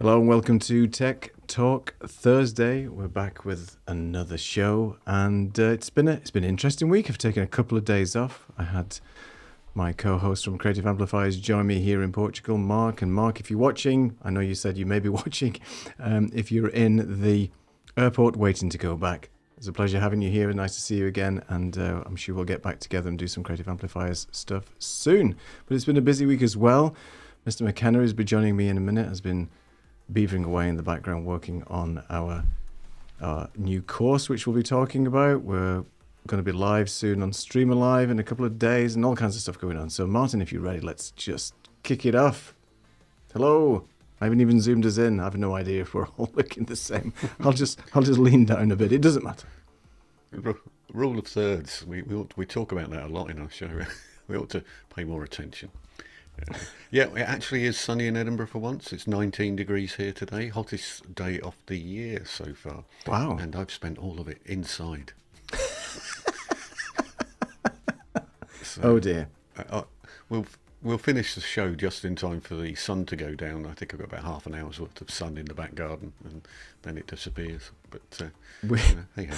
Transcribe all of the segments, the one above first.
Hello and welcome to Tech Talk Thursday. We're back with another show, and it's been an interesting week. I've taken a couple of days off. I had my co-host from Creative Amplifiers join me here in Portugal, Mark. And Mark, if you're watching, I know you said you may be watching. If you're in the airport waiting to go back, it's a pleasure having you here. Nice to see you again, and I'm sure we'll get back together and do some Creative Amplifiers stuff soon. But it's been a busy week as well. Mr. McKenna has been joining me in a minute. Has been beavering away in the background working on our new course, which we'll be talking about. We're going to be live soon on Streamer Live in a couple of days and all kinds of stuff going on. So Martin, if you're ready, let's just kick it off. Hello. I haven't even zoomed us in. I have no idea if we're all looking the same. I'll just lean down a bit. It doesn't matter. Rule of thirds. We talk about that a lot in our show. We ought to pay more attention. Yeah, it actually is sunny in Edinburgh for once. It's 19 degrees here today, hottest day of the year so far. Wow. And I've spent all of it inside. So, oh dear. We'll finish the show just in time for the sun to go down. I think I've got about half an hour's worth of sun in the back garden, and then it disappears. But hey ho.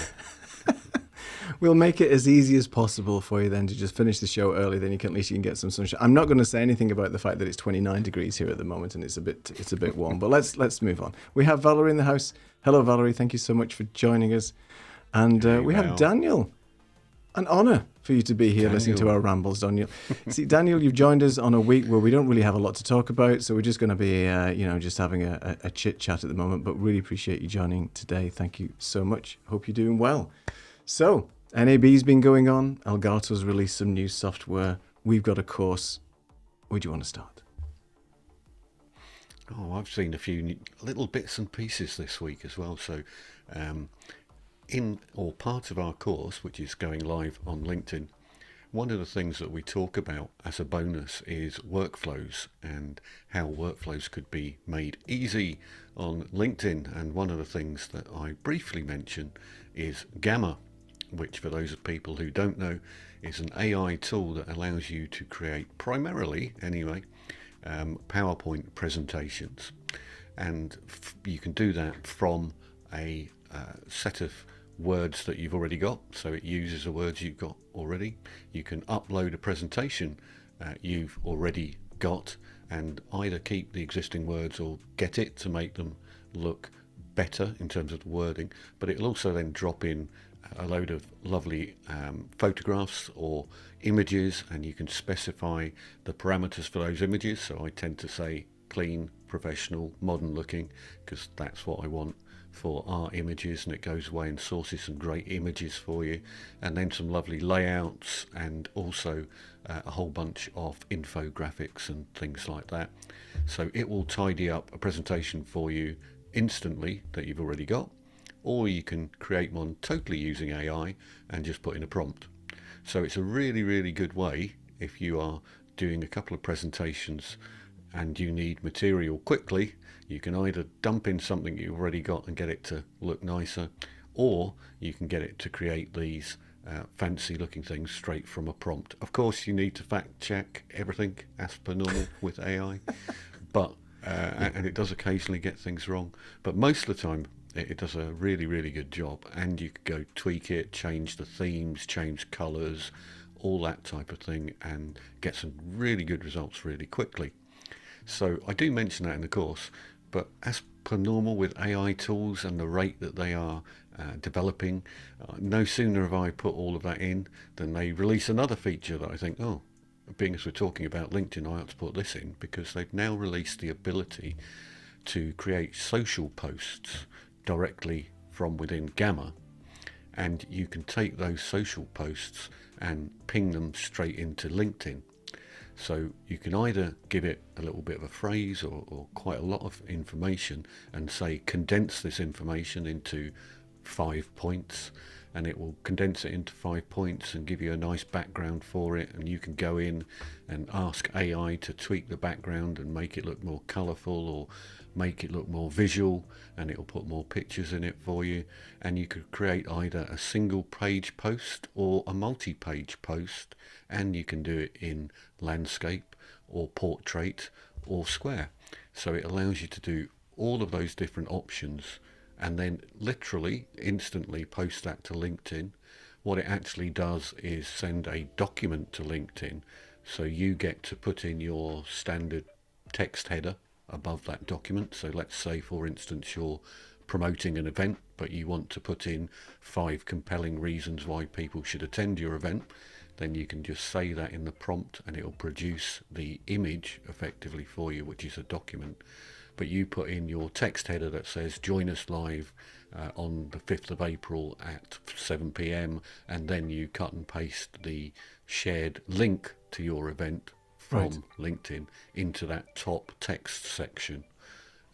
We'll make it as easy as possible for you then to just finish the show early. Then at least you can get some sunshine. I'm not going to say anything about the fact that it's 29 degrees here at the moment and it's a bit warm. But let's move on. We have Valerie in the house. Hello, Valerie. Thank you so much for joining us. And we have Daniel. An honour for you to be here listening to our rambles, Daniel. See, Daniel, you've joined us on a week where we don't really have a lot to talk about, so we're just going to be, just having a chit chat at the moment. But really appreciate you joining today. Thank you so much. Hope you're doing well. So, NAB's been going on. Elgato's released some new software. We've got a course. Where do you want to start? Oh, I've seen a few little bits and pieces this week as well. So, part of our course, which is going live on LinkedIn, one of the things that we talk about as a bonus is workflows and how workflows could be made easy on LinkedIn. And one of the things that I briefly mention is Gamma, which for those of people who don't know is an AI tool that allows you to create, primarily anyway, PowerPoint presentations. And you can do that from a set of words that you've already got, so it uses the words you've got already. You can upload a presentation you've already got and either keep the existing words or get it to make them look better in terms of the wording, but it'll also then drop in a load of lovely photographs or images, and you can specify the parameters for those images. So I tend to say clean, professional, modern looking, because that's what I want for our images, and it goes away and sources some great images for you, and then some lovely layouts, and also a whole bunch of infographics and things like that. So it will tidy up a presentation for you instantly that you've already got, or you can create one totally using AI and just put in a prompt. So it's a really, really good way if you are doing a couple of presentations and you need material quickly. You can either dump in something you've already got and get it to look nicer, or you can get it to create these fancy looking things straight from a prompt. Of course, you need to fact check everything as per normal with AI, but and it does occasionally get things wrong, but most of the time it does a really, really good job. And you could go tweak it, change the themes, change colours, all that type of thing, and get some really good results really quickly. So I do mention that in the course, but as per normal with AI tools and the rate that they are developing, no sooner have I put all of that in than they release another feature that I think, oh, being as we're talking about LinkedIn, I ought to put this in, because they've now released the ability to create social posts directly from within Gamma, and you can take those social posts and ping them straight into LinkedIn. So you can either give it a little bit of a phrase or quite a lot of information and say condense this information into 5 points, and it will condense it into 5 points and give you a nice background for it, and you can go in and ask AI to tweak the background and make it look more colourful or make it look more visual, and it will put more pictures in it for you. And you could create either a single page post or a multi-page post, and you can do it in landscape or portrait or square. So it allows you to do all of those different options and then literally instantly post that to LinkedIn, what it actually does is send a document to LinkedIn. So you get to put in your standard text header above that document. So let's say, for instance, you're promoting an event, but you want to put in 5 compelling reasons why people should attend your event. Then you can just say that in the prompt and it'll produce the image effectively for you, which is a document. But you put in your text header that says join us live on the 5th of April at 7 p.m. and then you cut and paste the shared link to your event from LinkedIn into that top text section.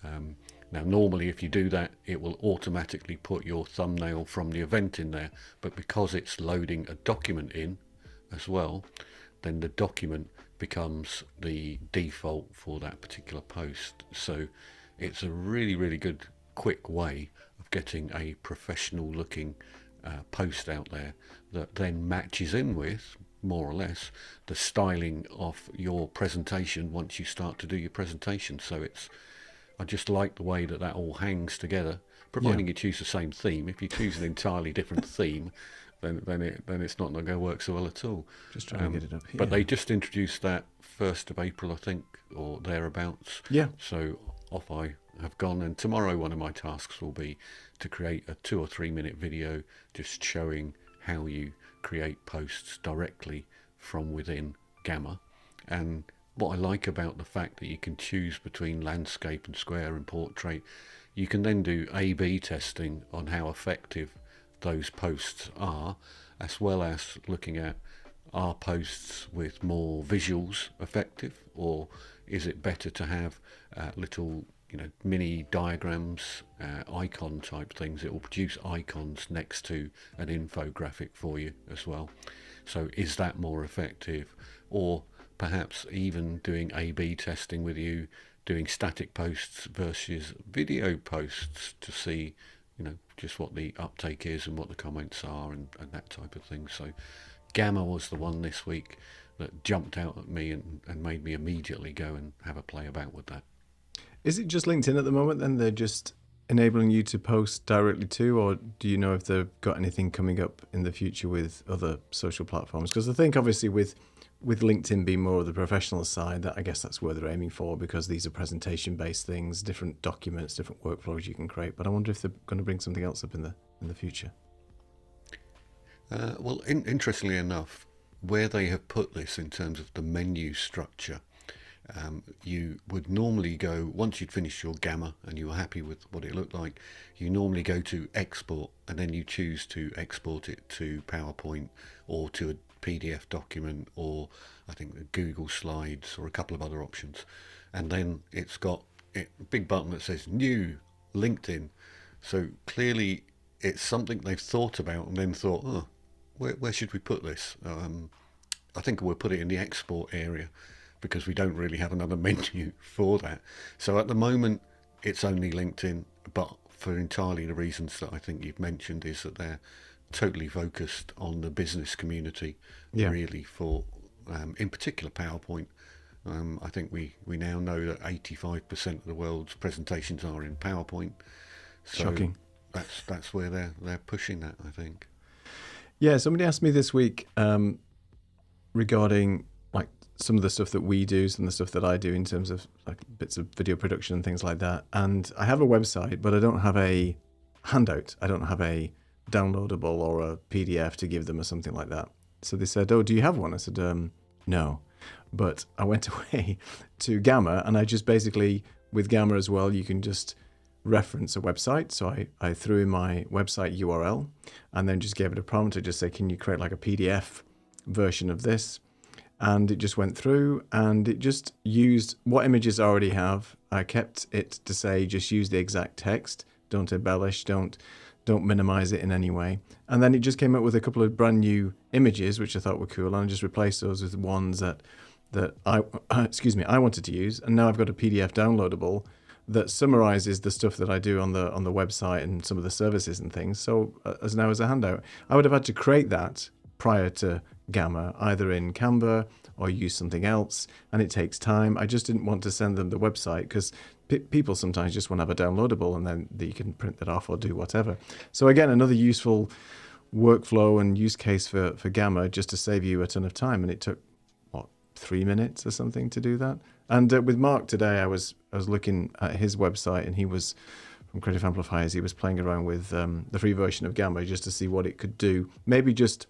Now normally if you do that, it will automatically put your thumbnail from the event in there, but because it's loading a document in as well, then the document becomes the default for that particular post. So it's a really, really good quick way of getting a professional looking post out there that then matches in with, more or less, the styling of your presentation once you start to do your presentation. So I just like the way that all hangs together, providing you choose the same theme. If you choose an entirely different theme, then it's not going to work so well at all. Just trying to get it up here. But they just introduced that 1st of April, I think, or thereabouts. Yeah. So off I have gone, and tomorrow one of my tasks will be to create a 2 or 3 minute video just showing how you create posts directly from within Gamma. And what I like about the fact that you can choose between landscape and square and portrait, you can then do A/B testing on how effective those posts are, as well as looking at, are posts with more visuals effective, or is it better to have little mini diagrams, icon type things? It will produce icons next to an infographic for you as well. So is that more effective? Or perhaps even doing A/B testing with you, doing static posts versus video posts to see just what the uptake is and what the comments are and that type of thing. So Gamma was the one this week that jumped out at me and made me immediately go and have a play about with that. Is it just LinkedIn at the moment then? They're just enabling you to post directly to, or do you know if they've got anything coming up in the future with other social platforms? Because I think obviously with LinkedIn being more of the professional side, that I guess that's where they're aiming for, because these are presentation-based things, different documents, different workflows you can create. But I wonder if they're going to bring something else up in the future. Well, interestingly enough, where they have put this in terms of the menu structure, you would normally go, once you'd finished your Gamma and you were happy with what it looked like, you normally go to export, and then you choose to export it to PowerPoint or to a PDF document, or I think Google Slides, or a couple of other options. And then it's got a big button that says New LinkedIn. So clearly it's something they've thought about and then thought, where should we put this? I think we'll put it in the export area, because we don't really have another menu for that. So at the moment it's only LinkedIn, but for entirely the reasons that I think you've mentioned, is that they're totally focused on the business community, really, for in particular PowerPoint. I think we now know that 85% of the world's presentations are in PowerPoint. So shocking. That's where they're pushing that, I think. Yeah, somebody asked me this week regarding like some of the stuff that we do, some of the stuff that I do in terms of like bits of video production and things like that. And I have a website, but I don't have a handout. I don't have a downloadable or a PDF to give them or something like that. So they said, "Oh, do you have one?" I said, "No." But I went away to Gamma, and I just basically, with Gamma as well, you can just reference a website. So I threw in my website URL and then just gave it a prompt to just say, can you create like a PDF version of this? And it just went through and it just used what images I already have. I kept it to say, just use the exact text. Don't embellish, don't minimize it in any way. And then it just came up with a couple of brand new images, which I thought were cool. And I just replaced those with ones that I wanted to use. And now I've got a PDF downloadable that summarizes the stuff that I do on the website and some of the services and things. So as a handout, I would have had to create that prior to Gamma, either in Canva or use something else, and it takes time. I just didn't want to send them the website because people sometimes just want to have a downloadable and then you can print that off or do whatever. So again, another useful workflow and use case for Gamma, just to save you a ton of time. And it took, what, 3 minutes or something to do that. And with Mark today, I was looking at his website, and he was from Creative Amplifiers. He was playing around with the free version of Gamma just to see what it could do. Maybe just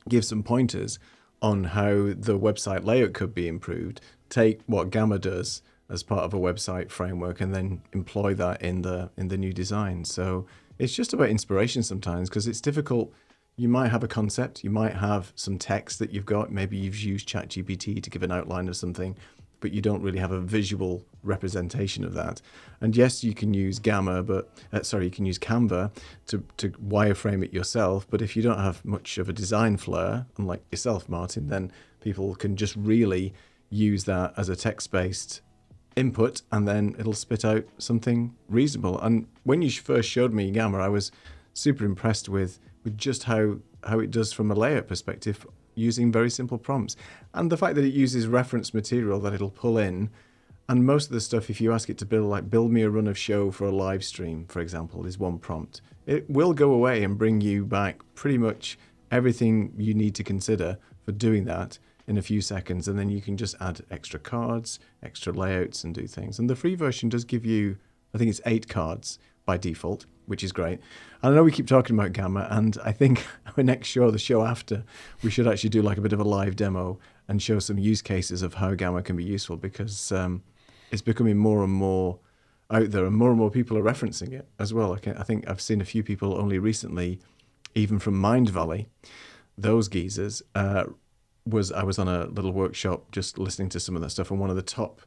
give some pointers on how the website layout could be improved. Take what Gamma does as part of a website framework and then employ that in the new design. So it's just about inspiration sometimes, because it's difficult. You might have a concept, you might have some text that you've got, maybe you've used ChatGPT to give an outline of something, but you don't really have a visual representation of that. And yes, you can use Gamma, you can use Canva to wireframe it yourself. But if you don't have much of a design flair, unlike yourself, Martin, then people can just really use that as a text-based input, and then it'll spit out something reasonable. And when you first showed me Gamma, I was super impressed with just how it does from a layout perspective, using very simple prompts, and the fact that it uses reference material that it'll pull in. And most of the stuff, if you ask it to build me a run of show for a live stream, for example, is one prompt. It will go away and bring you back pretty much everything you need to consider for doing that in a few seconds. And then you can just add extra cards, extra layouts, and do things. And the free version does give you, I think it's 8 cards by default, which is great. And I know we keep talking about Gamma, and I think our next show, the show after, we should actually do like a bit of a live demo and show some use cases of how Gamma can be useful, because it's becoming more and more out there, and more people are referencing it as well. I think I've seen a few people only recently, even from Mind Valley, those geezers. I was on a little workshop just listening to some of that stuff, and one of the top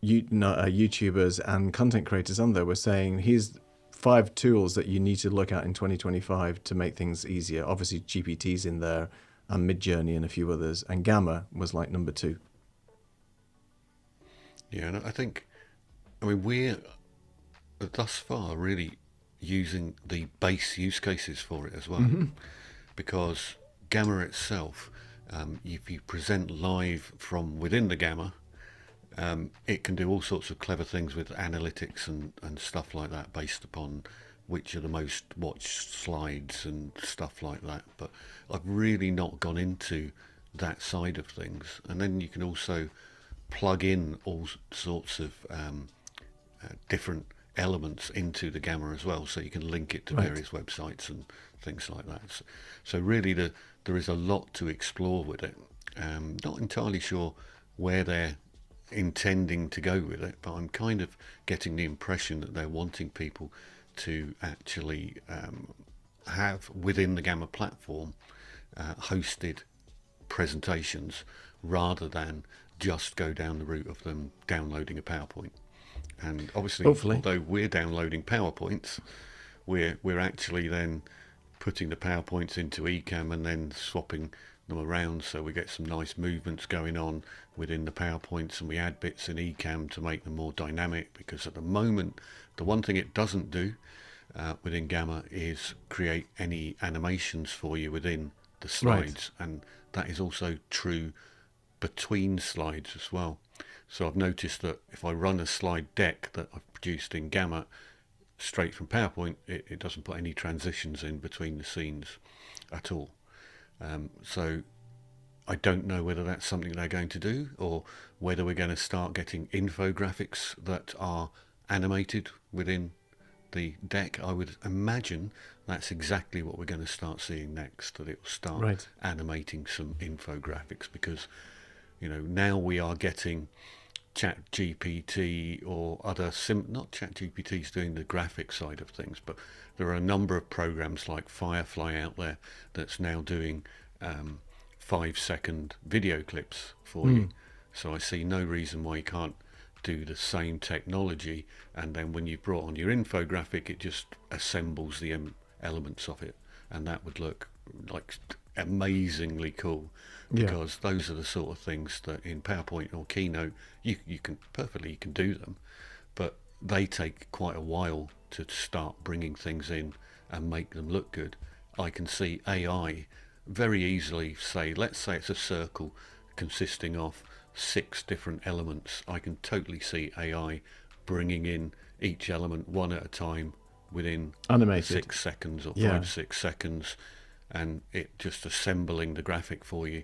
YouTubers and content creators on there were saying, here's 5 tools that you need to look at in 2025 to make things easier. Obviously, GPT's in there, and Midjourney and a few others, and Gamma was like number 2. Yeah, and I mean, we're thus far really using the base use cases for it as well, because Gamma itself, if you present live from within the Gamma, it can do all sorts of clever things with analytics and stuff like that, based upon which are the most watched slides and stuff like that. But I've really not gone into that side of things. And then you can also plug in all sorts of different elements into the Gamma as well, so you can link it to various websites and things like that. So really there is a lot to explore with it. Not entirely sure where they're intending to go with it, but I'm kind of getting the impression that they're wanting people to actually have within the Gamma platform hosted presentations, rather than just go down the route of them downloading a PowerPoint. And obviously, hopefully, although we're downloading PowerPoints, we're actually then putting the PowerPoints into Ecamm and then swapping them around, so we get some nice movements going on within the PowerPoints, and we add bits in Ecamm to make them more dynamic, because at the moment the one thing it doesn't do within Gamma is create any animations for you within the slides, and that is also true between slides as well. So I've noticed that if I run a slide deck that I've produced in Gamma straight from PowerPoint, it doesn't put any transitions in between the scenes at all. So I don't know whether that's something they're going to do, or whether we're going to start getting infographics that are animated within the deck. I would imagine that's exactly what we're going to start seeing next, that it will start animating some infographics, because now we are getting ChatGPT or other not ChatGPT's doing the graphic side of things, but there are a number of programs like Firefly out there that's now doing 5-second video clips for you. So I see no reason why you can't do the same technology, and then when you've brought on your infographic, it just assembles the elements of it, and that would look like amazingly cool, because those are the sort of things that in PowerPoint or Keynote you can do them, but they take quite a while to start bringing things in and make them look good. I can see AI very easily say, let's say it's a circle consisting of 6 different elements. I can totally see AI bringing in each element one at a time within Animated. 6 seconds or Yeah. 5 6 seconds, and it just assembling the graphic for you.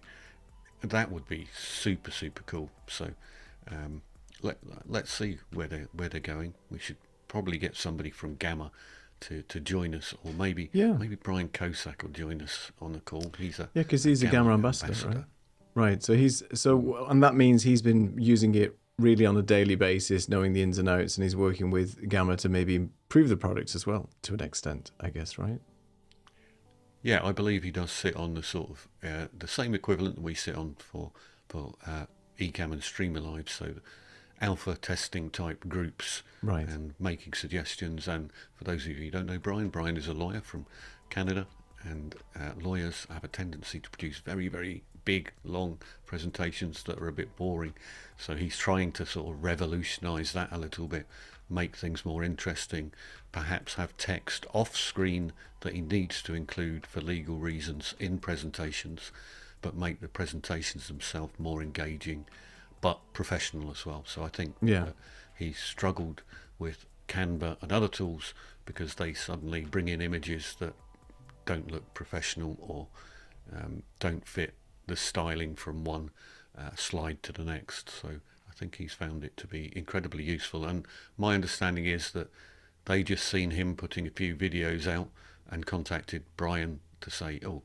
That would be super cool. So let's see where they're going. We should probably get somebody from Gamma to join us, or maybe Brian Kosak will join us on the call. He's because he's a Gamma ambassador, right? So and that means he's been using it really on a daily basis, knowing the ins and outs, and he's working with Gamma to maybe improve the products as well, to an extent, I guess, right? Yeah, I believe he does sit on the sort of the same equivalent that we sit on for Ecamm and Streamer Live, so alpha testing type groups, right, and making suggestions. And for those of you who don't know Brian is a lawyer from Canada, and lawyers have a tendency to produce very, very big, long presentations that are a bit boring. So he's trying to sort of revolutionise that a little bit, make things more interesting, perhaps have text off screen that he needs to include for legal reasons in presentations, but make the presentations themselves more engaging but professional as well. So I think he struggled with Canva and other tools because they suddenly bring in images that don't look professional, or don't fit the styling from one slide to the next. So I think he's found it to be incredibly useful, and my understanding is that they just seen him putting a few videos out and contacted Brian to say, oh,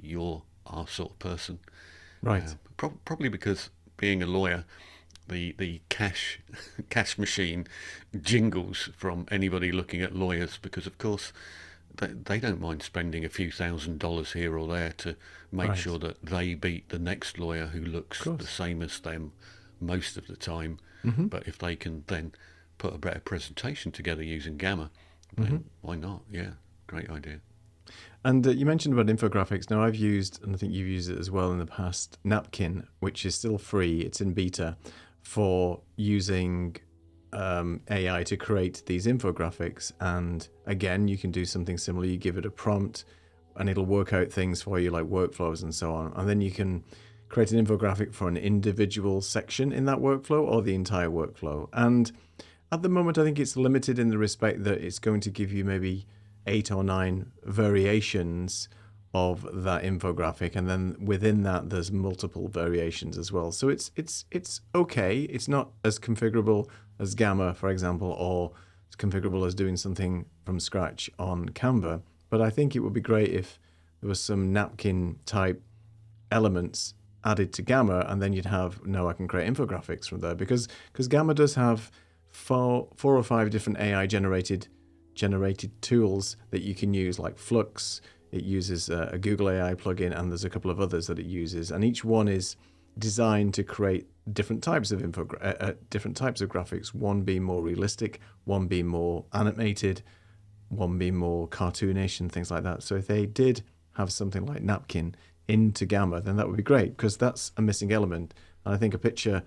you're our sort of person, right? Probably because, being a lawyer, the cash machine jingles from anybody looking at lawyers, because of course they don't mind spending a few $1,000s here or there to make sure that they beat the next lawyer who looks the same as them most of the time. Mm-hmm. But if they can then put a better presentation together using Gamma, then why not? Yeah, great idea. And you mentioned about infographics. Now, I've used, and I think you've used it as well in the past, Napkin, which is still free. It's in beta for using AI to create these infographics. And again, you can do something similar. You give it a prompt and it'll work out things for you like workflows and so on. And then you can create an infographic for an individual section in that workflow or the entire workflow. And at the moment, I think it's limited in the respect that it's going to give you maybe 8 or 9 variations of that infographic, and then within that there's multiple variations as well. So it's okay. It's not as configurable as Gamma, for example, or as configurable as doing something from scratch on Canva. But I think it would be great if there was some napkin type elements added to Gamma, and then you'd have, I can create infographics from there, because Gamma does have 4 or 5 different AI generated tools that you can use, like Flux. It uses a Google AI plugin, and there's a couple of others that it uses, and each one is designed to create different types of different types of graphics. One being more realistic, one being more animated, one being more cartoonish, and things like that. So if they did have something like Napkin into Gamma, then that would be great, because that's a missing element. And I think a picture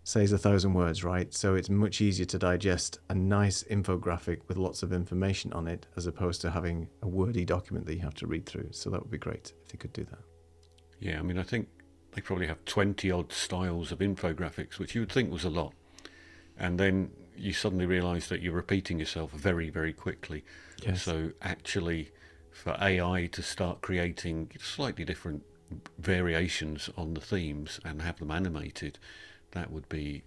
says 1,000 words, right? So it's much easier to digest a nice infographic with lots of information on it, as opposed to having a wordy document that you have to read through. So that would be great if they could do that. Yeah, I mean, I think they probably have 20 odd styles of infographics, which you would think was a lot. And then you suddenly realise that you're repeating yourself very, very quickly. Yes. So actually, for AI to start creating slightly different variations on the themes and have them animated, that would be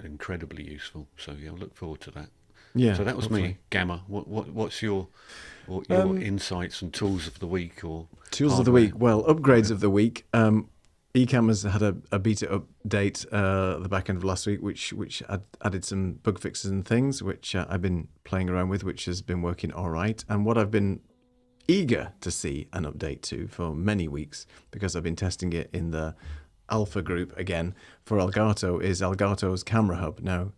incredibly useful. So yeah, I look forward to that. Yeah. So that was hopefully. me, Gamma. What's your insights and tools of the week, or tools hardware? of the week? Well, upgrades of the week. Ecamm has had a beta update at the back end of last week, which added some bug fixes and things, which I've been playing around with, which has been working all right. And what I've been eager to see an update to for many weeks, because I've been testing it in the alpha group again for Elgato, is Elgato's camera hub. Now,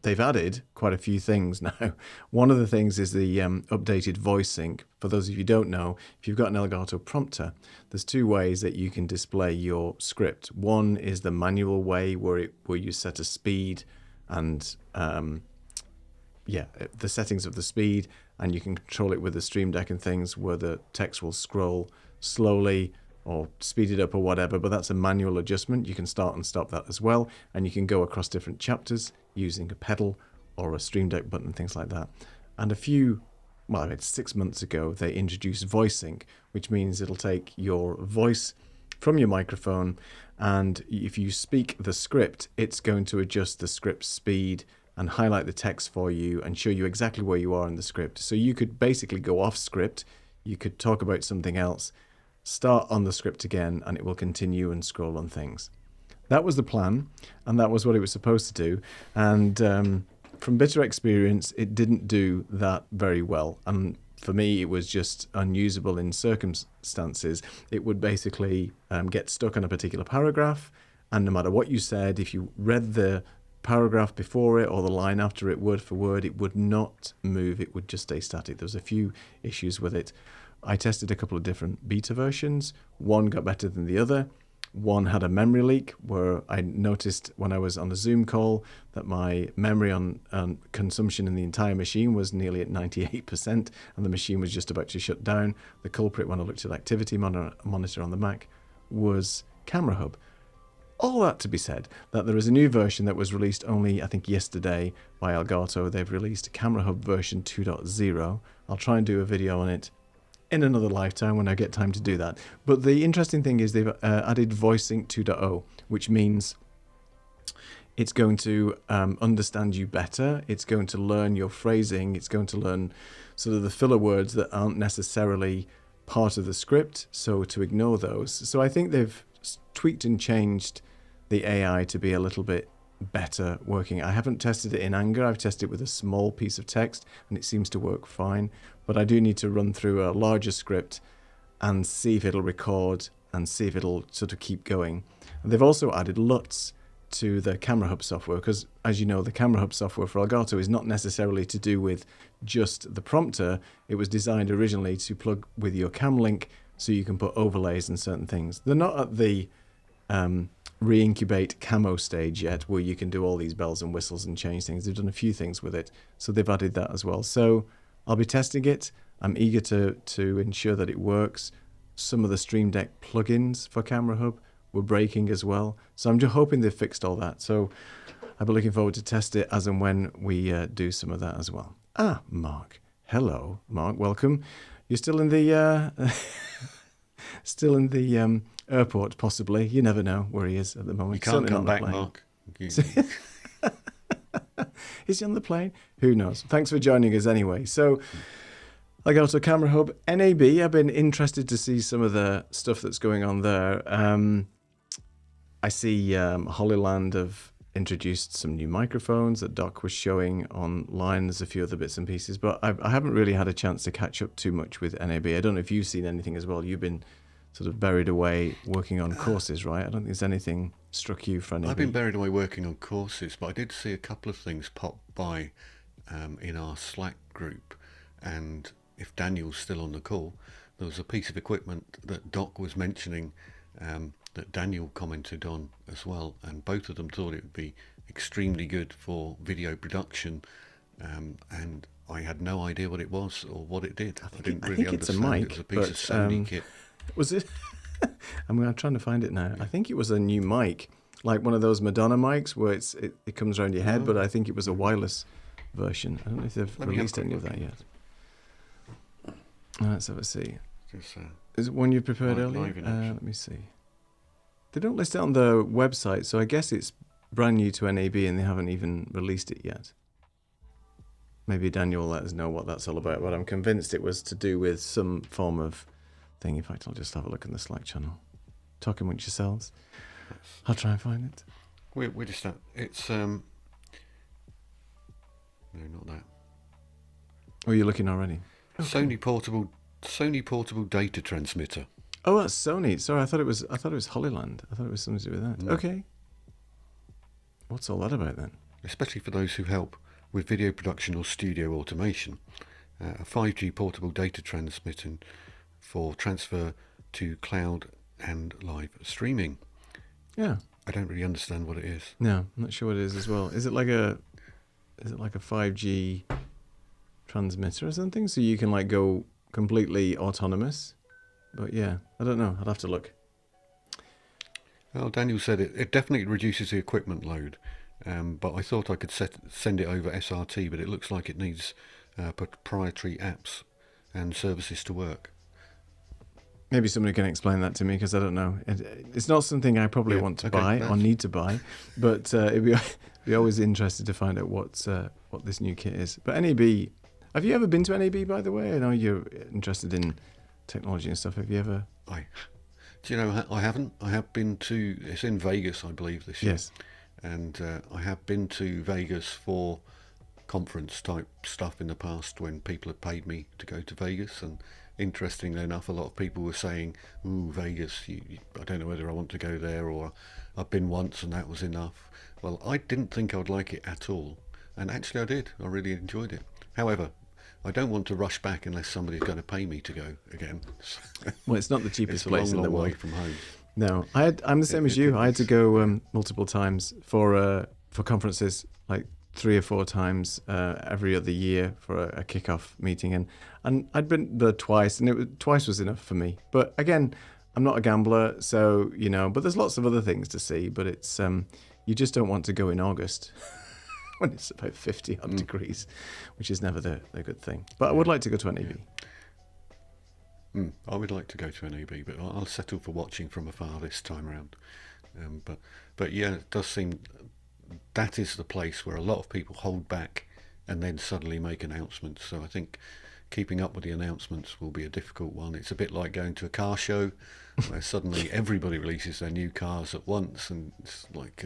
they've added quite a few things now. One of the things is the updated voice sync. For those of you who don't know, if you've got an Elgato prompter, there's 2 ways that you can display your script. One is the manual way, where you set a speed and the settings of the speed, and you can control it with the Stream Deck and things where the text will scroll slowly or speed it up or whatever, but that's a manual adjustment. You can start and stop that as well, and you can go across different chapters using a pedal or a Stream Deck button, things like that. And it's 6 months ago, they introduced voice sync, which means it'll take your voice from your microphone, and if you speak the script, it's going to adjust the script speed and highlight the text for you and show you exactly where you are in the script. So you could basically go off script, you could talk about something else, start on the script again, and it will continue and scroll on things. That was the plan, and that was what it was supposed to do. And from bitter experience, it didn't do that very well. And for me, it was just unusable in circumstances. It would basically get stuck on a particular paragraph, and no matter what you said, if you read the paragraph before it or the line after it word for word, it would not move. It would just stay static. There was a few issues with it. I tested a couple of different beta versions. One got better than the other. One had a memory leak where I noticed when I was on a Zoom call that my memory on consumption in the entire machine was nearly at 98%, and the machine was just about to shut down. The culprit, when I looked at activity monitor on the Mac, was Camera Hub. All that to be said, that there is a new version that was released only, I think, yesterday by Elgato. They've released Camera Hub version 2.0. I'll try and do a video on it in another lifetime when I get time to do that. But the interesting thing is they've added Voice Sync 2.0, which means it's going to understand you better. It's going to learn your phrasing. It's going to learn sort of the filler words that aren't necessarily part of the script, so to ignore those. So I think they've tweaked and changed the AI to be a little bit better working. I haven't tested it in anger. I've tested it with a small piece of text, and it seems to work fine. But I do need to run through a larger script and see if it'll record and see if it'll sort of keep going. And they've also added LUTs to the Camera Hub software, because as you know, the Camera Hub software for Elgato is not necessarily to do with just the prompter. It was designed originally to plug with your Camlink so you can put overlays and certain things. They're not at the re-incubate camo stage yet, where you can do all these bells and whistles and change things. They've done a few things with it, so they've added that as well. So I'll be testing it. I'm eager to ensure that it works. Some of the Stream Deck plugins for Camera Hub were breaking as well, so I'm just hoping they've fixed all that. So I'll be looking forward to test it as and when we do some of that as well. Mark. Hello, Mark. Welcome. You're still in the airport, possibly. You never know where he is at the moment. You can't come back, Mark. Is he on the plane? Who knows? Thanks for joining us anyway. So, Elgato Camera Hub, NAB. I've been interested to see some of the stuff that's going on there. I see Hollyland have introduced some new microphones that Doc was showing online. There's a few other bits and pieces, but I haven't really had a chance to catch up too much with NAB. I don't know if you've seen anything as well. You've been sort of buried away working on courses, right? I don't think there's anything struck you for NAB. I've been buried away working on courses, but I did see a couple of things pop by in our Slack group, and if Daniel's still on the call, there was a piece of equipment that Doc was mentioning that Daniel commented on as well, and both of them thought it would be extremely good for video production, and I had no idea what it was or what it did. I didn't really understand. It's a mic, it was a piece of Sony kit. Was it? I'm trying to find it now. I think it was a new mic, like one of those Madonna mics where it comes around your head, but I think it was a wireless version. I don't know if they've released any of that yet. Let's have a see. Is it one you prepared earlier? Let me see. They don't list it on the website, so I guess it's brand new to NAB and they haven't even released it yet. Maybe Daniel will let us know what that's all about, but I'm convinced it was to do with some form of thing. In fact, I'll just have a look in the Slack channel. Talk amongst yourselves. I'll try and find it. We just it's no, not that. Oh, you're looking already. Okay. Sony portable data transmitter. Oh, that's Sony. Sorry, I thought it was Hollyland. I thought it was something to do with that. Okay. What's all that about then? Especially for those who help with video production or studio automation. A 5G portable data transmitter for transfer to cloud and live streaming. Yeah. I don't really understand what it is. No, I'm not sure what it is as well. Is it like a is it like a 5G transmitter or something? So you can like go completely autonomous. But yeah, I don't know. I'd have to look. Well, Daniel said it definitely reduces the equipment load, but I thought I could send it over SRT, but it looks like it needs proprietary apps and services to work. Maybe somebody can explain that to me because I don't know. It's not something I probably want to buy or need to buy, but it'd be always interested to find out what this new kit is. But NAB, have you ever been to NAB, by the way? I know you're interested in technology and stuff. Have you ever? Do you know, I haven't. I have been to, it's in Vegas, I believe, this year. Yes. And I have been to Vegas for conference type stuff in the past when people have paid me to go to Vegas. And interestingly enough, a lot of people were saying, ooh, Vegas, I don't know whether I want to go there, or I've been once and that was enough. Well, I didn't think I would like it at all. And actually I did. I really enjoyed it. However, I don't want to rush back unless somebody's going to pay me to go again. Well, it's not the cheapest place in the world. Way from home. No, I'm the same as you. I had to go multiple times for conferences, like 3 or 4 times every other year for a kickoff meeting, and I'd been there twice, and twice was enough for me. But again, I'm not a gambler, so But there's lots of other things to see. But it's you just don't want to go in August. When it's about 50 odd degrees, which is never the good thing. But I would like to go to NAB. I would like to go to NAB, but I'll settle for watching from afar this time around. But yeah, it does seem that is the place where a lot of people hold back and then suddenly make announcements. So I think keeping up with the announcements will be a difficult one. It's a bit like going to a car show where suddenly everybody releases their new cars at once, and it's like,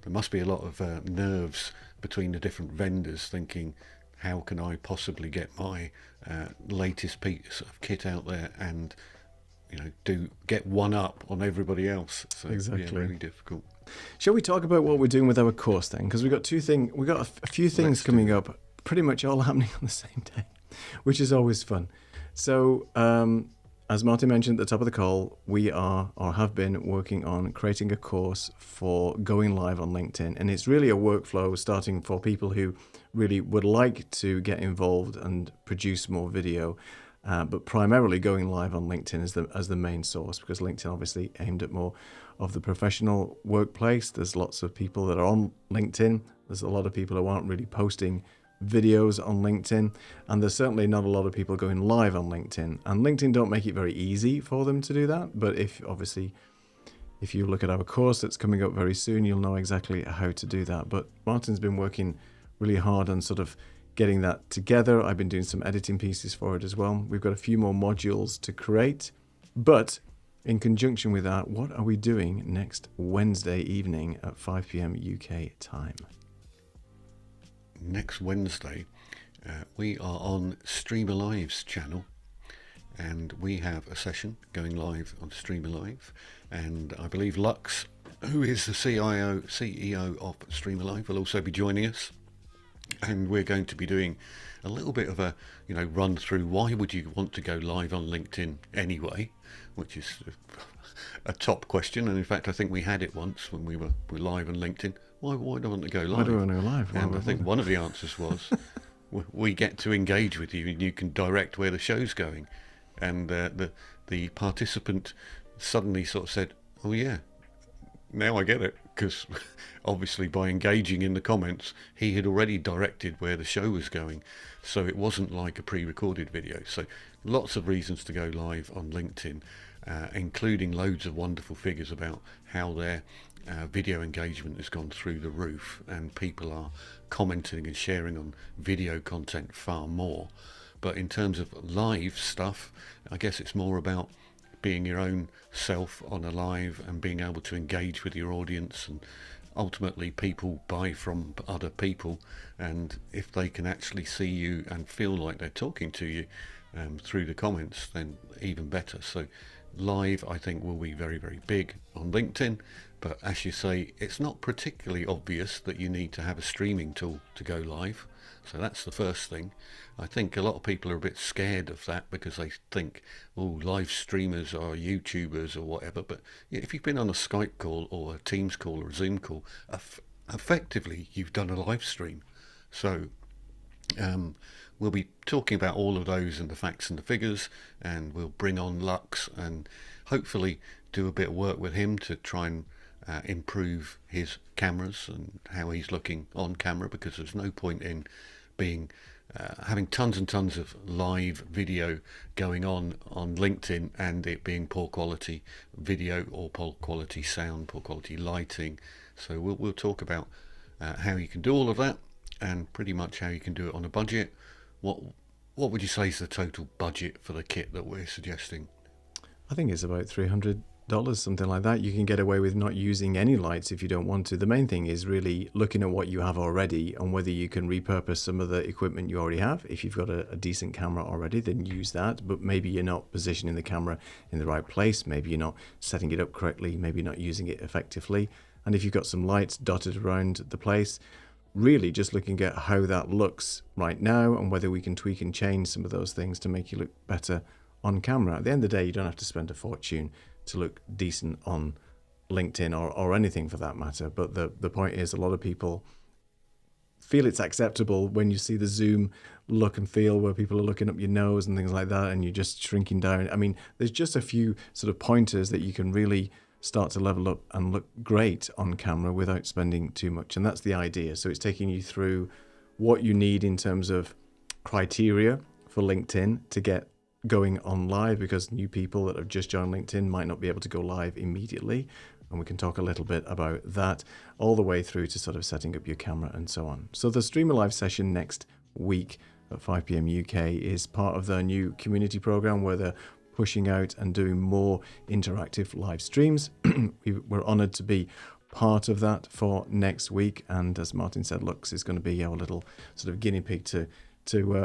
there must be a lot of nerves between the different vendors thinking, how can I possibly get my latest piece of kit out there and get one up on everybody else? So exactly. Yeah, really difficult. Shall we talk about what we're doing with our course then? Because we've got a few things coming up, pretty much all happening on the same day, which is always fun. So as Martin mentioned at the top of the call, we are or have been working on creating a course for going live on LinkedIn. And it's really a workflow starting for people who really would like to get involved and produce more video, but primarily going live on LinkedIn as the main source, because LinkedIn obviously aimed at more of the professional workplace. There's lots of people that are on LinkedIn. There's a lot of people who aren't really posting videos on LinkedIn, and there's certainly not a lot of people going live on LinkedIn, and LinkedIn don't make it very easy for them to do that. But if you look at our course that's coming up very soon, you'll know exactly how to do that. But Martin's been working really hard on sort of getting that together. I've been doing some editing pieces for it as well. We've got a few more modules to create, but in conjunction with that, what are we doing next Wednesday evening at 5 p.m. UK time? Next Wednesday, we are on Streamer Live's channel, and we have a session going live on Streamer Live, and I believe Lux, who is the CEO of Streamer Live, will also be joining us, and we're going to be doing a little bit of a run through why would you want to go live on LinkedIn anyway, which is a top question. And in fact, I think we had it once when we were live on LinkedIn. Why do I want to go live? Why do I want to go live? And I think one of the answers was, we get to engage with you and you can direct where the show's going. And the participant suddenly sort of said, oh yeah, now I get it. Because obviously by engaging in the comments, he had already directed where the show was going. So it wasn't like a pre-recorded video. So lots of reasons to go live on LinkedIn, including loads of wonderful figures about how their video engagement has gone through the roof, and people are commenting and sharing on video content far more. But in terms of live stuff, I guess it's more about being your own self on a live and being able to engage with your audience, and ultimately people buy from other people, and if they can actually see you and feel like they're talking to you through the comments, then even better. So live, I think, will be very, very big on LinkedIn. But as you say, it's not particularly obvious that you need to have a streaming tool to go live. So that's the first thing. I think a lot of people are a bit scared of that because they think, oh, live streamers are YouTubers or whatever. But if you've been on a Skype call or a Teams call or a Zoom call, effectively you've done a live stream. So we'll be talking about all of those and the facts and the figures, and we'll bring on Lux and hopefully do a bit of work with him to try and improve his cameras and how he's looking on camera, because there's no point in being having tons and tons of live video going on LinkedIn and it being poor quality video or poor quality sound, poor quality lighting. So we'll talk about how you can do all of that, and pretty much how you can do it on a budget. What would you say is the total budget for the kit that we're suggesting? I think it's about $300, something like that. You can get away with not using any lights if you don't want to. The main thing is really looking at what you have already and whether you can repurpose some of the equipment you already have. If you've got a decent camera already, then use that, but maybe you're not positioning the camera in the right place, maybe you're not setting it up correctly, maybe you're not using it effectively. And if you've got some lights dotted around the place, really just looking at how that looks right now and whether we can tweak and change some of those things to make you look better on camera. At the end of the day, you don't have to spend a fortune to look decent on LinkedIn or anything for that matter. But the point is, a lot of people feel it's acceptable when you see the zoom look and feel where people are looking up your nose and things like that, and you're just shrinking down. I mean, there's just a few sort of pointers that you can really start to level up and look great on camera without spending too much. And that's the idea. So it's taking you through what you need in terms of criteria for LinkedIn to get going on live, because new people that have just joined LinkedIn might not be able to go live immediately. And we can talk a little bit about that, all the way through to sort of setting up your camera and so on. So the Streamer Live session next week at 5 p.m. UK is part of their new community program where they're pushing out and doing more interactive live streams. We're honored to be part of that for next week. And as Martin said, Lux is going to be our little sort of guinea pig to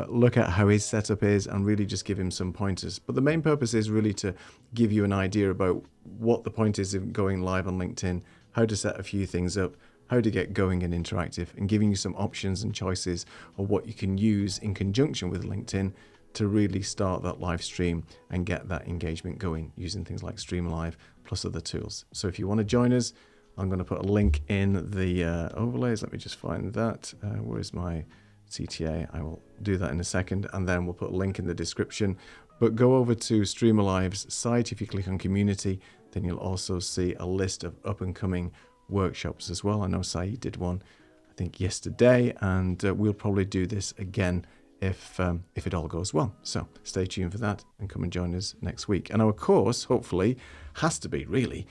look at how his setup is and really just give him some pointers. But the main purpose is really to give you an idea about what the point is of going live on LinkedIn, how to set a few things up, how to get going and interactive, and giving you some options and choices of what you can use in conjunction with LinkedIn to really start that live stream and get that engagement going using things like Streamlive plus other tools. So if you want to join us, I'm going to put a link in the overlays. Let me just find that. Where is my CTA? I will do that in a second, and then we'll put a link in the description. But go over to Streamlive's site. If you click on community, then you'll also see a list of up and coming workshops as well. I know Saeed did one, I think yesterday, and we'll probably do this again if it all goes well. So stay tuned for that and come and join us next week. And our course, hopefully, has to be really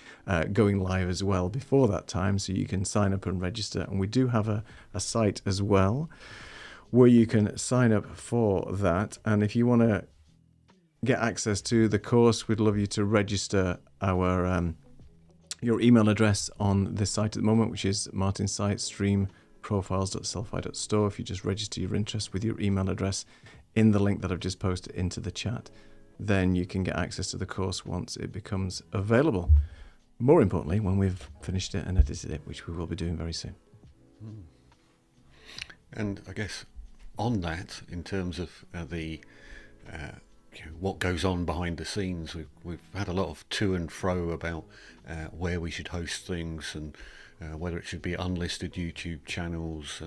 going live as well before that time, so you can sign up and register. And we do have a site as well where you can sign up for that. And if you want to get access to the course, we'd love you to register your email address on this site at the moment, which is Martin's site, streamprofiles.selfie.store. If you just register your interest with your email address in the link that I've just posted into the chat, then you can get access to the course once it becomes available. More importantly, when we've finished it and edited it, which we will be doing very soon. And I guess on that, in terms of what goes on behind the scenes, we've had a lot of to and fro about where we should host things, and whether it should be unlisted YouTube channels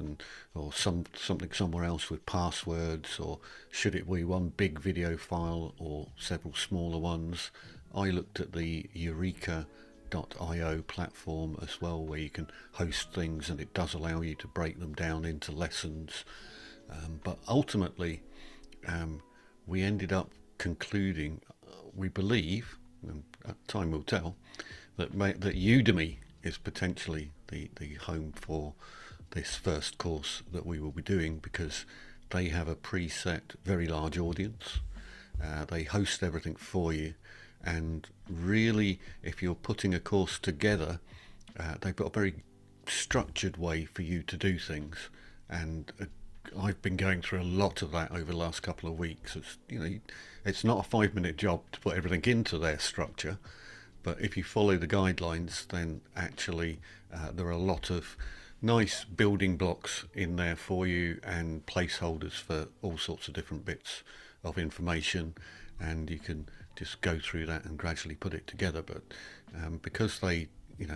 or something somewhere else with passwords, or should it be one big video file or several smaller ones. I looked at the Eureka.io platform as well, where you can host things, and it does allow you to break them down into lessons. But ultimately, we ended up concluding, we believe, and time will tell, that Udemy is potentially the home for this first course that we will be doing, because they have a preset, very large audience. They host everything for you, and really, if you're putting a course together, they've got a very structured way for you to do things, and I've been going through a lot of that over the last couple of weeks. It's not a 5-minute job to put everything into their structure, but if you follow the guidelines, then actually there are a lot of nice building blocks in there for you, and placeholders for all sorts of different bits of information, and you can just go through that and gradually put it together. But because they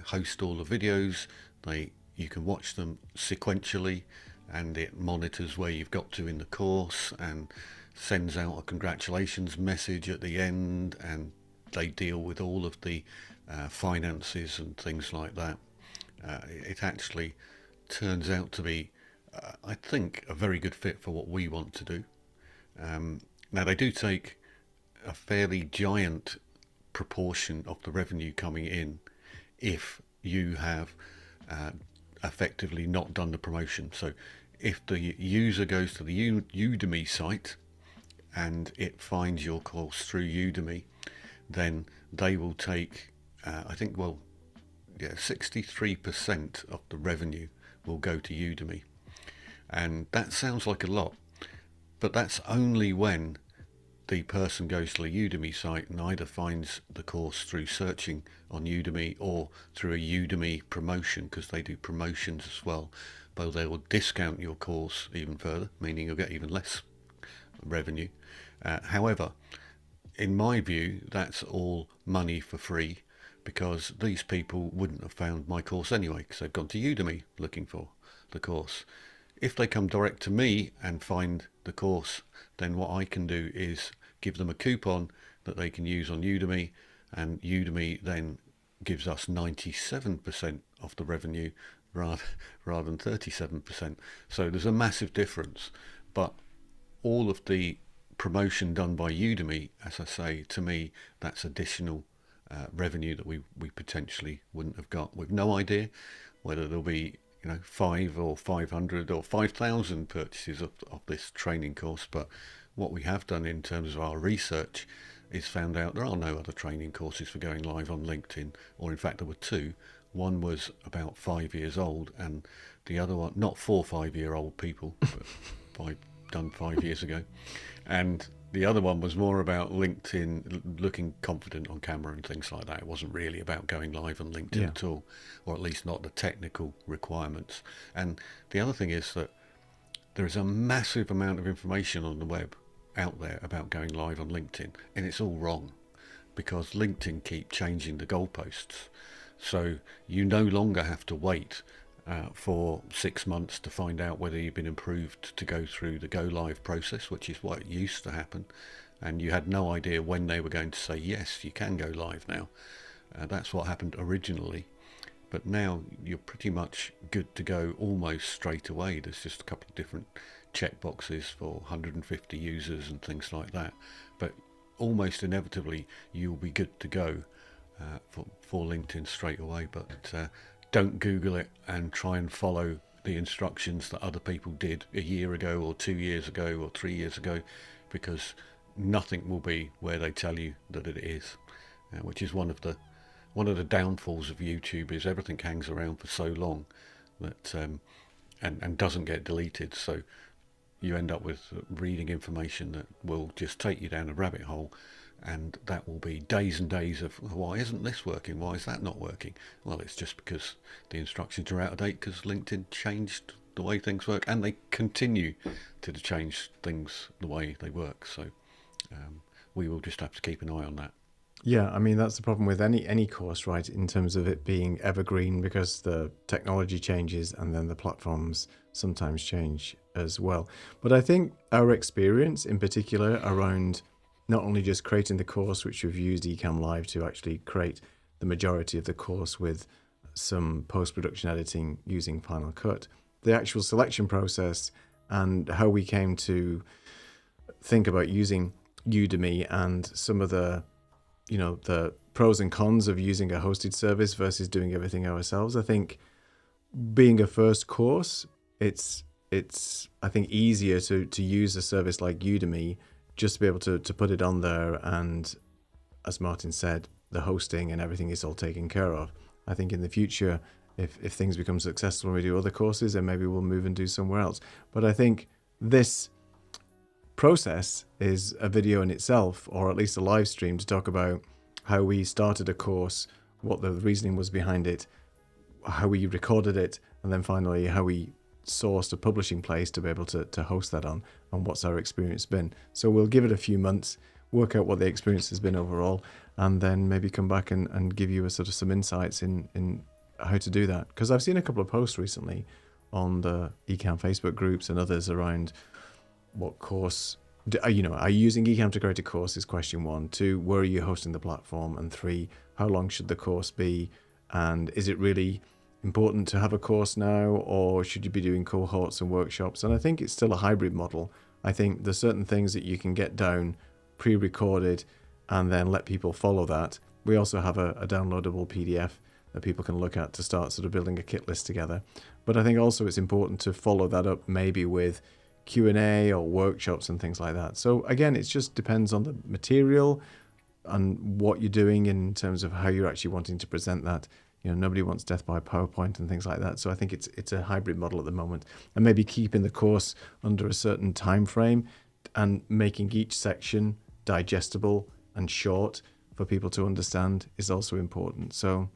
host all the videos, you can watch them sequentially, and it monitors where you've got to in the course and sends out a congratulations message at the end, and they deal with all of the finances and things like that. It actually turns out to be, I think, a very good fit for what we want to do. Now, they do take a fairly giant proportion of the revenue coming in if you have effectively not done the promotion. So if the user goes to the Udemy site and it finds your course through Udemy, then they will take, I think, 63% of the revenue will go to Udemy. And that sounds like a lot, but that's only when the person goes to the Udemy site and either finds the course through searching on Udemy or through a Udemy promotion, because they do promotions as well, but they will discount your course even further, meaning you'll get even less revenue. However, in my view, that's all money for free, because these people wouldn't have found my course anyway, because they've gone to Udemy looking for the course. If they come direct to me and find the course, then what I can do is give them a coupon that they can use on Udemy, and Udemy then gives us 97% of the revenue rather than 37%. So there's a massive difference. But all of the promotion done by Udemy, as I say, to me, that's additional revenue that we potentially wouldn't have got. We've no idea whether there'll be 5 or 500 or 5,000 purchases of this training course, but what we have done in terms of our research is found out there are no other training courses for going live on LinkedIn, or in fact there were two. One was about 5 years old, and the other one, not 4 5-year-old people, but done 5 years ago, and the other one was more about LinkedIn looking confident on camera and things like that. It wasn't really about going live on LinkedIn at all, or at least not the technical requirements. And the other thing is that there is a massive amount of information on the web out there about going live on LinkedIn, and it's all wrong, because LinkedIn keep changing the goalposts. So you no longer have to wait for 6 months to find out whether you've been approved to go through the go live process, which is what used to happen, and you had no idea when they were going to say yes, you can go live now. That's what happened originally, but now you're pretty much good to go almost straight away. There's just a couple of different check boxes for 150 users and things like that, but almost inevitably you'll be good to go for LinkedIn straight away. But don't Google it and try and follow the instructions that other people did a year ago or 2 years ago or 3 years ago, because nothing will be where they tell you that it is, which is one of the downfalls of YouTube, is everything hangs around for so long that and doesn't get deleted. So you end up with reading information that will just take you down a rabbit hole, and that will be days and days of, why isn't this working? Why is that not working? Well, it's just because the instructions are out of date, because LinkedIn changed the way things work, and they continue to change things the way they work. So we will just have to keep an eye on that. Yeah, I mean, that's the problem with any course, right, in terms of it being evergreen, because the technology changes and then the platforms sometimes change as well. But I think our experience in particular around not only just creating the course, which we've used Ecamm Live to actually create the majority of the course with some post-production editing using Final Cut, the actual selection process and how we came to think about using Udemy and some of the pros and cons of using a hosted service versus doing everything ourselves. I think being a first course, it's I think easier to use a service like Udemy, just to be able to put it on there, and as Martin said, the hosting and everything is all taken care of. I think in the future, if things become successful and we do other courses, then maybe we'll move and do somewhere else. But I think this process is a video in itself, or at least a live stream, to talk about how we started a course, what the reasoning was behind it, how we recorded it, and then finally how we sourced a publishing place to be able to host that on, and what's our experience been. So we'll give it a few months, work out what the experience has been overall, and then maybe come back and give you a sort of some insights in how to do that, because I've seen a couple of posts recently on the Ecamm Facebook groups and others around what course, are you using Ecamm to create a course is question 1. 2, where are you hosting the platform? And 3, how long should the course be? And is it really important to have a course now, or should you be doing cohorts and workshops? And I think it's still a hybrid model. I think there's certain things that you can get down pre-recorded and then let people follow that. We also have a downloadable PDF that people can look at to start sort of building a kit list together. But I think also it's important to follow that up maybe with Q&A or workshops and things like that. So again, it just depends on the material and what you're doing in terms of how you're actually wanting to present that. Nobody wants death by PowerPoint and things like that. So I think it's a hybrid model at the moment, and maybe keeping the course under a certain time frame and making each section digestible and short for people to understand is also important. So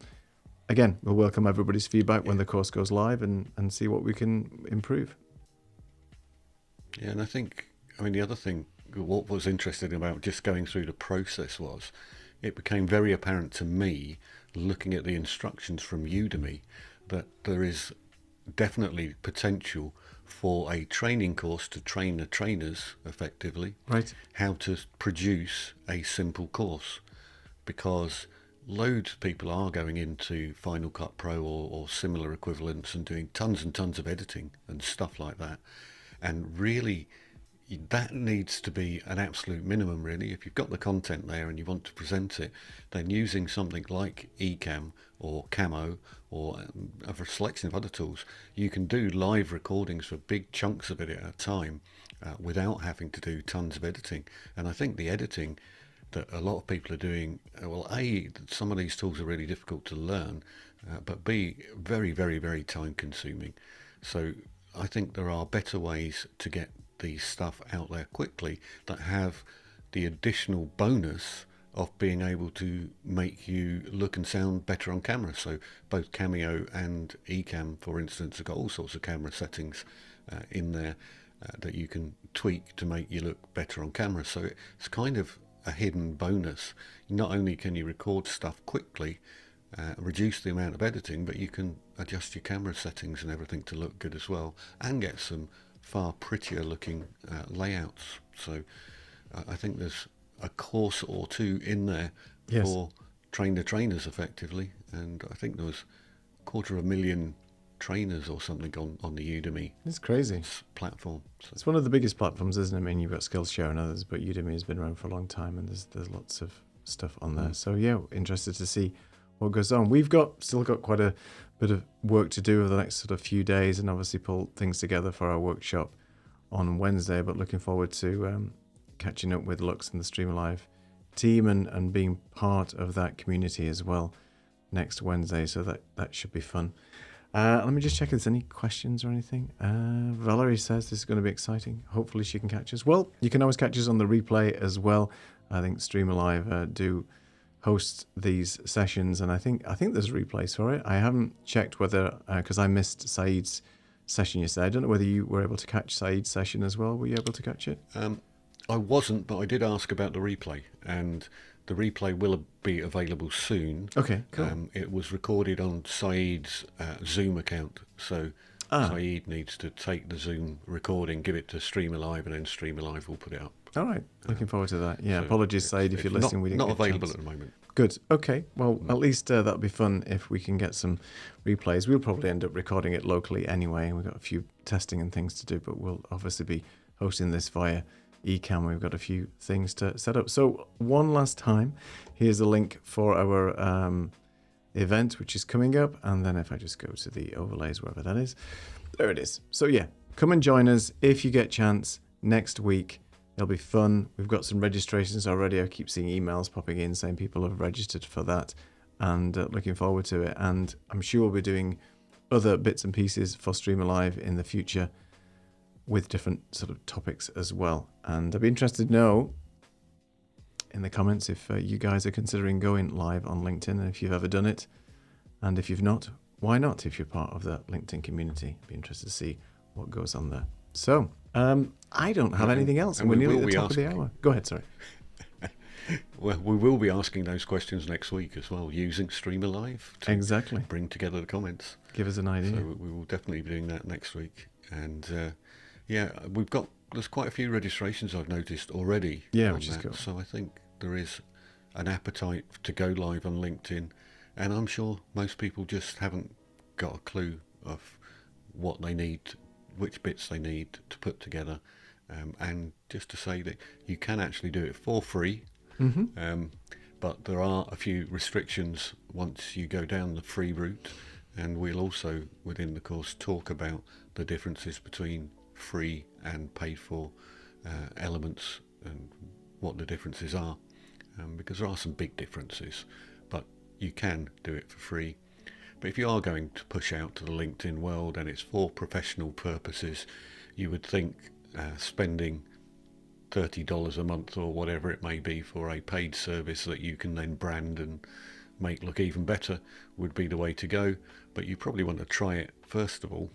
again, we'll welcome everybody's feedback when the course goes live and see what we can improve. Yeah, and I think, the other thing, what was interesting about just going through the process was it became very apparent to me, looking at the instructions from Udemy, that there is definitely potential for a training course to train the trainers effectively, right? How to produce a simple course, because loads of people are going into Final Cut Pro or similar equivalents and doing tons and tons of editing and stuff like that. And really, that needs to be an absolute minimum, really. If you've got the content there and you want to present it, then using something like Ecamm or Camo or a selection of other tools, you can do live recordings for big chunks of it at a time without having to do tons of editing. And I think the editing that a lot of people are doing, well, A, some of these tools are really difficult to learn, but B, very, very, very time consuming. So I think there are better ways to get the stuff out there quickly that have the additional bonus of being able to make you look and sound better on camera. So both Cameo and Ecamm, for instance, have got all sorts of camera settings in there that you can tweak to make you look better on camera. So it's kind of a hidden bonus. Not only can you record stuff quickly, reduce the amount of editing, but you can adjust your camera settings and everything to look good as well, and get some far prettier looking layouts. So I think there's a course or two in there for train the trainers effectively, and I think there was 250,000 trainers or something on the Udemy. It's crazy platform. So. It's one of the biggest platforms, isn't it? I mean, you've got Skillshare and others, but Udemy has been around for a long time, and there's lots of stuff on there. So yeah, interested to see what goes on. We've still got quite a bit of work to do over the next sort of few days, and obviously pull things together for our workshop on Wednesday, but looking forward to catching up with Lux and the Stream Live team and being part of that community as well next Wednesday. So that should be fun. Let me just check if there's any questions or anything. Valerie says this is going to be exciting. Hopefully she can catch us. Well, you can always catch us on the replay as well. I think Streamer Live do host these sessions, and I think there's replays for it. I haven't checked whether, because I missed Saeed's session yesterday. I don't know whether you were able to catch Saeed's session as well. Were you able to catch it? I wasn't, but I did ask about the replay, and the replay will be available soon. Okay, cool. It was recorded on Saeed's Zoom account, so Saeed needs to take the Zoom recording, give it to Streamer Live, and then Streamer Live will put it up. All right, looking forward to that. Yeah, so apologies, Saeed, if you're listening. We didn't not get available at the moment. Good. Okay. Well, at least that'll be fun if we can get some replays. We'll probably end up recording it locally anyway. We've got a few testing and things to do, but we'll obviously be hosting this via Ecamm. We've got a few things to set up. So one last time, here's a link for our event, which is coming up. And then if I just go to the overlays, wherever that is, there it is. So yeah, come and join us if you get a chance next week. It'll be fun. We've got some registrations already. I keep seeing emails popping in saying people have registered for that, and looking forward to it. And I'm sure we'll be doing other bits and pieces for Streamer Live in the future with different sort of topics as well. And I'd be interested to know in the comments if you guys are considering going live on LinkedIn, and if you've ever done it. And if you've not, why not if you're part of the LinkedIn community? I'd be interested to see what goes on there. So, I don't have anything else, and we're nearly at the top of the hour. Go ahead, sorry. Well, we will be asking those questions next week as well, using Streamer Live to Exactly. bring together the comments. Give us an idea. So we will definitely be doing that next week. And there's quite a few registrations I've noticed already. Yeah, which is cool. So I think there is an appetite to go live on LinkedIn, and I'm sure most people just haven't got a clue of what they need, which bits they need to put together. And just to say that you can actually do it for free, but there are a few restrictions once you go down the free route, and we'll also within the course talk about the differences between free and paid for elements and what the differences are, because there are some big differences, but you can do it for free. But if you are going to push out to the LinkedIn world and it's for professional purposes, you would think spending $30 a month or whatever it may be for a paid service that you can then brand and make look even better would be the way to go. But you probably want to try it first of all,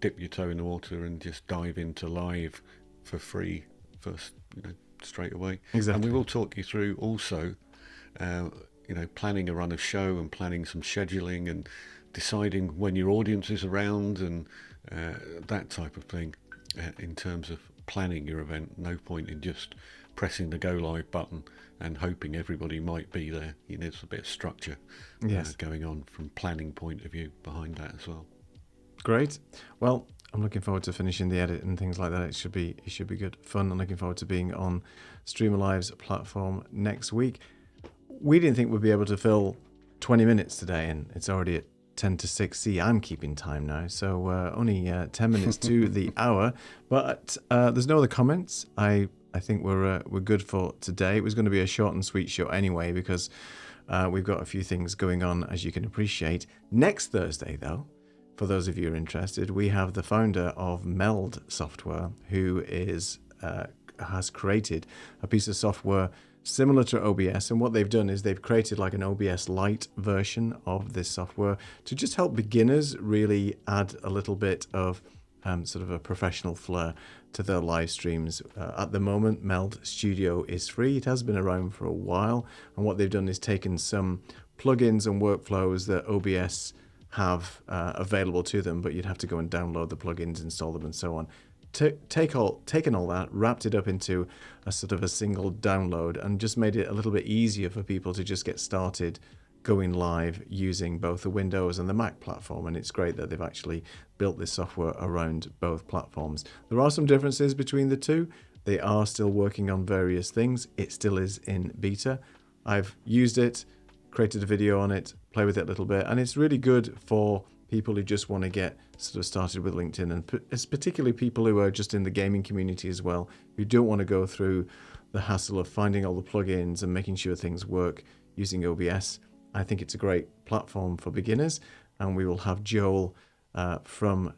dip your toe in the water and just dive into live for free first, straight away. Exactly. And we will talk you through also planning a run of show and planning some scheduling and deciding when your audience is around and that type of thing. In terms of planning your event, no point in just pressing the go live button and hoping everybody might be there. There's a bit of structure going on from planning point of view behind that as well. Great. Well, I'm looking forward to finishing the edit and things like that. It should be good fun. I'm looking forward to being on Streamer Live's platform next week. We didn't think we'd be able to fill 20 minutes today, and it's already at 10 to 6. See, I'm keeping time now, so only 10 minutes to the hour. But there's no other comments. I think we're good for today. It was going to be a short and sweet show anyway, because we've got a few things going on, as you can appreciate. Next Thursday, though, for those of you who are interested, we have the founder of Meld Software, who has created a piece of software similar to OBS, and what they've done is they've created like an OBS Lite version of this software to just help beginners really add a little bit of sort of a professional flair to their live streams. At the moment, Meld Studio is free. It has been around for a while, and what they've done is taken some plugins and workflows that OBS have available to them, but you'd have to go and download the plugins, install them, and so on. Taken all that, wrapped it up into a sort of a single download, and just made it a little bit easier for people to just get started going live using both the Windows and the Mac platform. And it's great that they've actually built this software around both platforms. There are some differences between the two. They are still working on various things. It still is in beta. I've used it, created a video on it, play with it a little bit, and it's really good for people who just want to get sort of started with LinkedIn, and it's particularly people who are just in the gaming community as well, who don't want to go through the hassle of finding all the plugins and making sure things work using OBS. I think it's a great platform for beginners, and we will have Joel from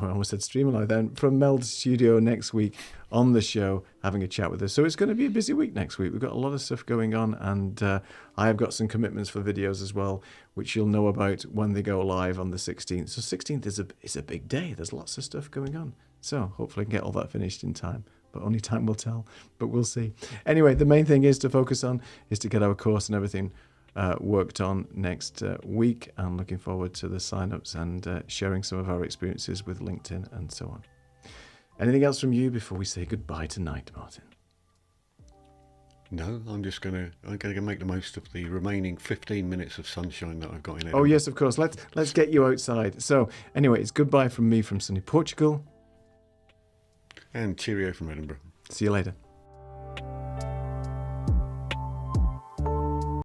Meld Studio next week on the show having a chat with us. So it's going to be a busy week next week. We've got a lot of stuff going on, and I have got some commitments for videos as well, which you'll know about when they go live on the 16th. So 16th is a big day. There's lots of stuff going on. So hopefully I can get all that finished in time, but only time will tell, but we'll see. Anyway, the main thing is to focus on is to get our course and everything worked on next week. I'm looking forward to the sign-ups and sharing some of our experiences with LinkedIn and so on. Anything else from you before we say goodbye tonight, Martin? No, I'm gonna make the most of the remaining 15 minutes of sunshine that I've got in it. Oh yes, of course. Let's get you outside. So anyway, it's goodbye from me from sunny Portugal. And cheerio from Edinburgh. See you later.